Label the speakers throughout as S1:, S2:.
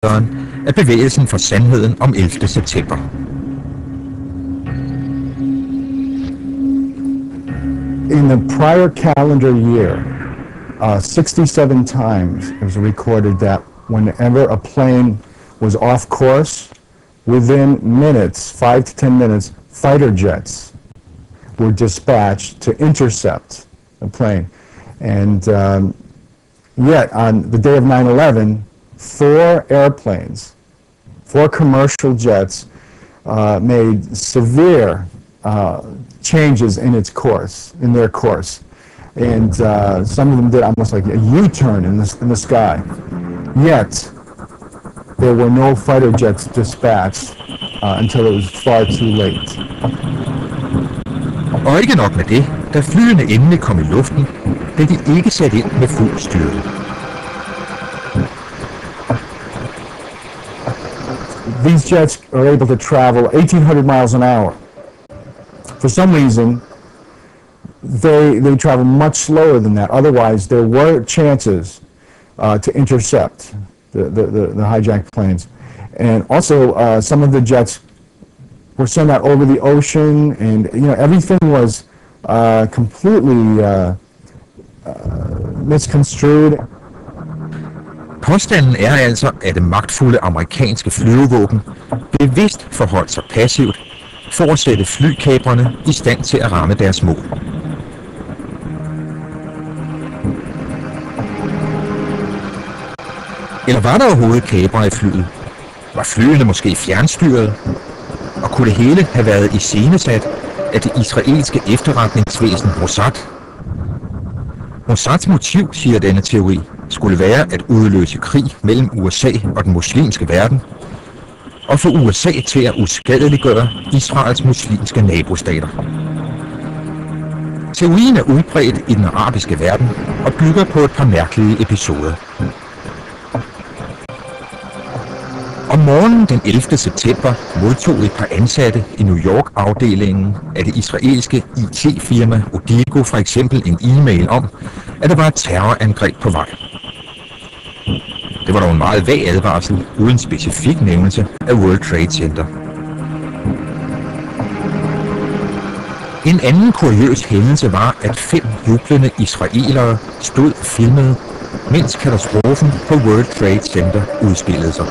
S1: grundlæggeren af bevægelsen for sandheden om 11. september.
S2: In the prior calendar year, 67 times it was recorded that whenever a plane was off course, within minutes, 5 to 10 minutes, fighter jets were dispatched to intercept the plane. And yet, on the day of 9/11, 4 airplanes, 4 commercial jets, made severe changes in their course. And some of them did almost like a U-turn in the sky. Yet, there were no fighter jets dispatched until it was far too late.
S1: Og ikke nok med det, da flyene endelig kom i luften, blev de ikke sat ind med fuld styrke.
S2: These jets are able to travel 1,800 miles an hour. For some reason, they travel much slower than that. Otherwise, there were chances to intercept the hijacked planes. And also, some of the jets were sent out over the ocean, and everything was completely misconstrued.
S1: Påstanden er altså, at det magtfulde amerikanske flyvevåben bevidst forholdt sig passivt for at sætte flykaprerne i stand til at ramme deres mål. Eller var der overhovedet kapre i flyet? Var flyene måske fjernstyret? Og kunne det hele have været iscenesat af det israelske efterretningsvæsen Mossad? Mossads motiv, siger denne teori, skulle være at udløse krig mellem USA og den muslimske verden, og få USA til at uskadeliggøre Israels muslimske nabostater. Teorien er udbredt i den arabiske verden og bygger på et par mærkelige episoder. Om morgenen den 11. september modtog et par ansatte i New York-afdelingen af det israelske IT-firma Odigo for eksempel en e-mail om, at der var et terrorangreb på vej. Det var dog en meget vag advarsel uden specifik nævnelse af World Trade Center. En anden kuriøs hændelse var, at 5 jublende israelere stod filmet, mens katastrofen på World Trade Center udspillede sig.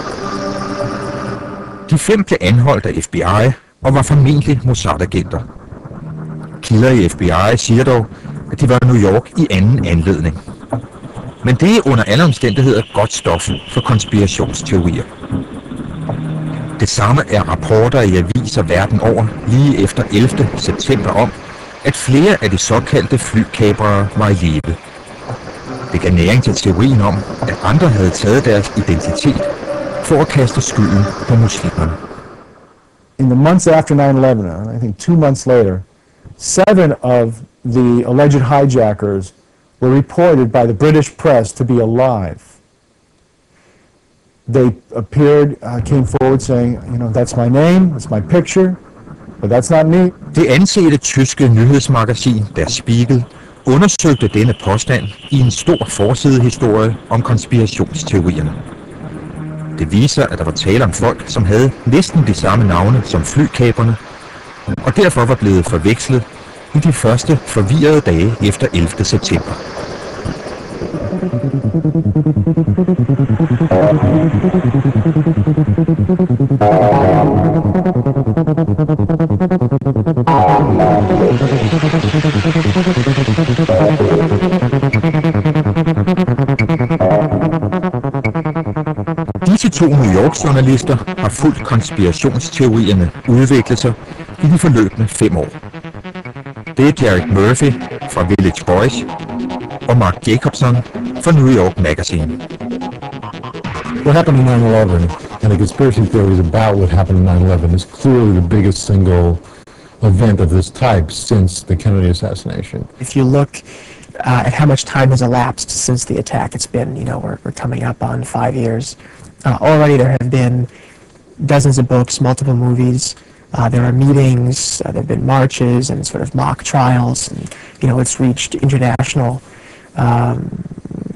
S1: De 5 blev anholdt af FBI og var formentlig Mossad-agenter. Kilder i FBI siger dog, at de var i New York i anden anledning. Men det er under alle omstændigheder godt stof for konspirationsteorier. Det samme er rapporter i aviser verden over lige efter 11. september om, at flere af de såkaldte flykaprere var i live. Det gav næring til teorien om, at andre havde taget deres identitet for at kaste skylden på muslimerne.
S2: In the months after 9/11, I think 2 months later, 7 of the alleged hijackers were reported by the British press to be alive. They appeared, came forward saying, that's my name, that's my picture, but that's not me.
S1: Det ansete tyske nyhedsmagasin Der Spiegel undersøgte denne påstand i en stor forsidehistorie om konspirationsteorierne. Det viser, at der var tale om folk, som havde næsten de samme navne som flykaprerne, og derfor var blevet forvekslet i de første forvirrede dage efter 11. september. Disse 2 New York-journalister har fulgt konspirationsteorierne udvikle sig i de forløbende 5 år. Det er Derek Murphy fra Village Voice og Mark Jacobson fra New York Magazine.
S3: What happened in 9/11 and the conspiracy theories about what happened in 9/11 is clearly the biggest single event of this type since the Kennedy assassination.
S4: If you look at how much time has elapsed since the attack, it's been, we're coming up on 5 years. Already there have been dozens of books, multiple movies. There are meetings, there have been marches and sort of mock trials, and it's reached international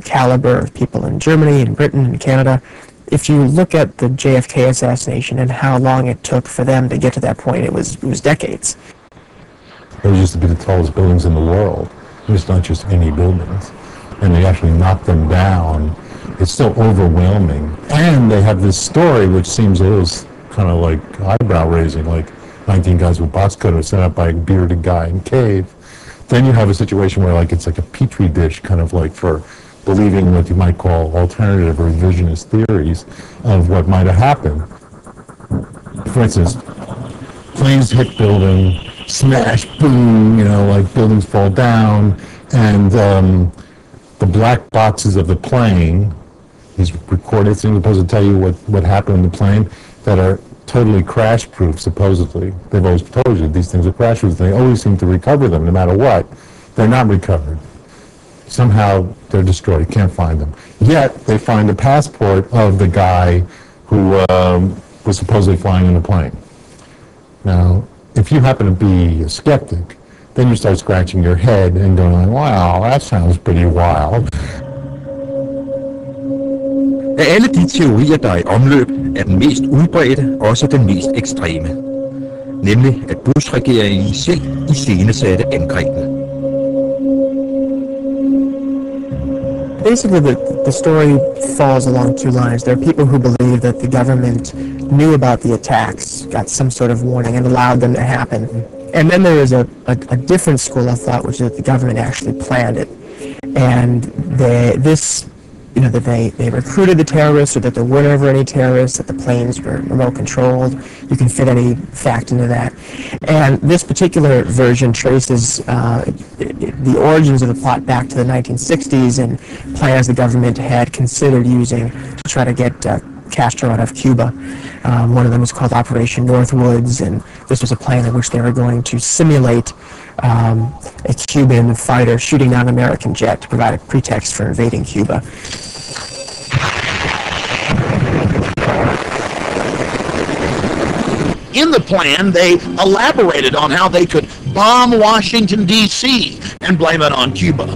S4: caliber of people in Germany and Britain and Canada. if you look at the JFK assassination and how long it took for them to get to that point, it was decades.
S3: Those used to be the tallest buildings in the world. It's not just any buildings. And they actually knocked them down. It's still overwhelming. And they have this story which seems a little kind of like eyebrow-raising, like 19 guys with box cutters set up by a bearded guy in a cave. Then you have a situation where like it's like a petri dish, kind of like for believing what you might call alternative or revisionist theories of what might have happened. For instance, planes hit building, smash, boom, you know, like buildings fall down, and the black boxes of the plane, these recorded things supposed to tell you what happened in the plane, that are totally crash-proof, supposedly. They've always told you these things are crash-proof. They always seem to recover them, no matter what. They're not recovered. Somehow they're destroyed. You can't find them. Yet they find the passport of the guy who was supposedly flying in the plane. Now, if you happen to be a skeptic, then you start scratching your head and going, wow, that sounds pretty wild.
S1: Af alle de teorier, der er i omløb, er den mest udbredte også den mest ekstreme. Nemlig, at Bush-regeringen selv iscenesatte angrebene.
S4: Basically, the story falls along two lines. There are people who believe that the government knew about the attacks, got some sort of warning, and allowed them to happen. And then there is a different school of thought, which is that the government actually planned it. And that they recruited the terrorists, or that there were never any terrorists, that the planes were remote controlled. You can fit any fact into that. And this particular version traces the origins of the plot back to the 1960s and plans the government had considered using to try to get Castro out of Cuba. One of them was called Operation Northwoods, and this was a plan in which they were going to simulate a Cuban fighter shooting down an American jet to provide a pretext for invading Cuba.
S5: In the plan, they elaborated on how they could bomb Washington, D.C. and blame it on Cuba.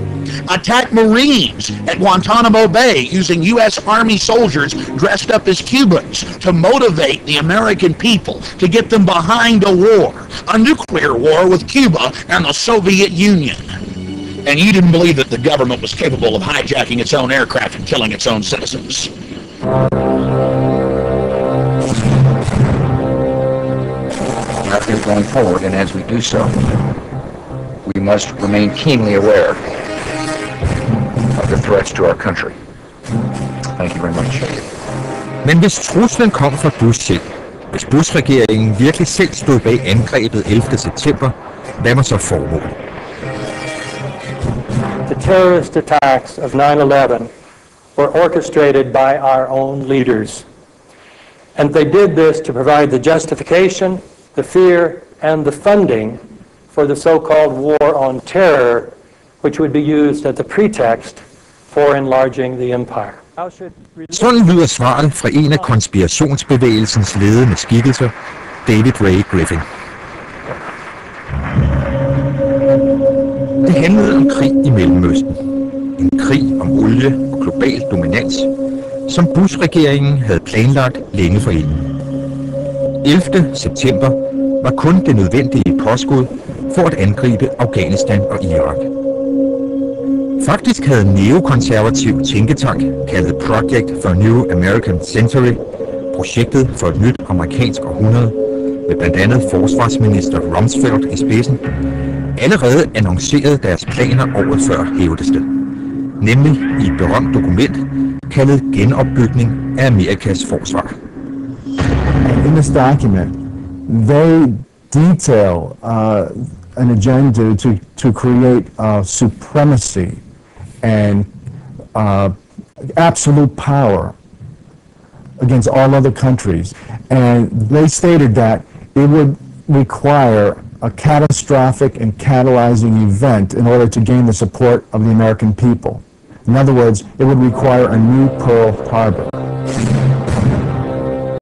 S5: Attack Marines at Guantanamo Bay using U.S. Army soldiers dressed up as Cubans to motivate the American people to get them behind a war, a nuclear war with Cuba and the Soviet Union. And you didn't believe that the government was capable of hijacking its own aircraft and killing its own citizens.
S6: Going forward, and as we do so, we must remain keenly aware of the threats to our country. Thank you very much.
S1: Men hvis truslen kom fra Bush selv, hvis Bush-regeringen virkelig selv stod bag angrebet 11. september, hvad var så formålet?
S7: The terrorist attacks of 9/11 were orchestrated by our own leaders. And they did this to provide the justification, the fear, and the funding for the so-called war on terror, which would be used as the pretext for enlarging the empire.
S1: Sådan lyder svaret fra en af konspirationsbevægelsens ledende skikkelser, David Ray Griffin. Det handlede om krig i Mellemøsten. En krig om olie og global dominans, som Bush-regeringen havde planlagt længe forinden. 11. september var kun det nødvendige påskud for at angribe Afghanistan og Irak. Faktisk havde en neokonservativ tænketank kaldet Project for a New American Century, projektet for et nyt amerikansk århundrede, med blandt andet forsvarsminister Rumsfeld i spidsen, allerede annonceret deres planer året før, hævdes det. Nemlig i et berømt dokument kaldet Genopbygning af Amerikas forsvar.
S2: In this document, they detail an agenda to create supremacy and absolute power against all other countries. And they stated that it would require a catastrophic and catalyzing event in order to gain the support of the American people. In other words, it would require a new Pearl Harbor.